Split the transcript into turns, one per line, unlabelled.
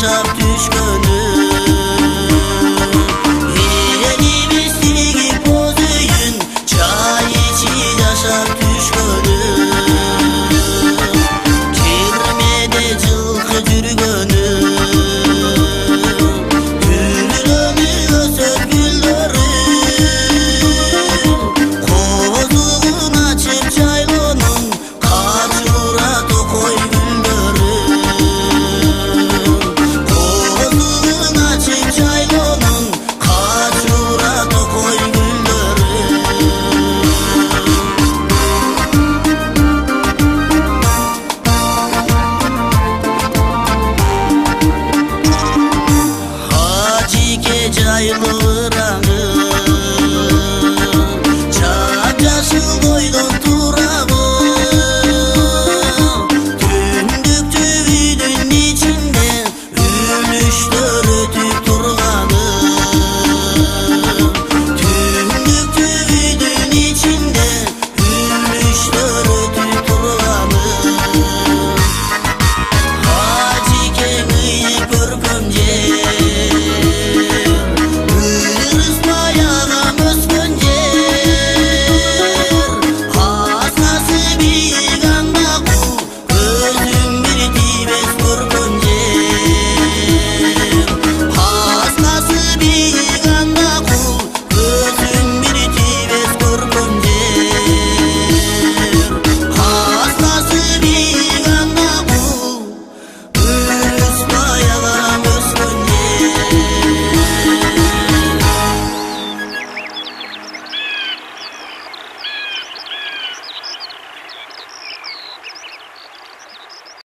yaşap düşkünüm. Elimi silgip bozuyun, çay içi yaşap düşkünüm. Kirmede cılkı cürgünüm. Gülümü ösöp güllerim. Kozluğun açıp çaylonun, kaçura tokoy güllerim. Kozluğun açıp çaylonun, kaçura tokoy güllerim. Hacı Kecaylı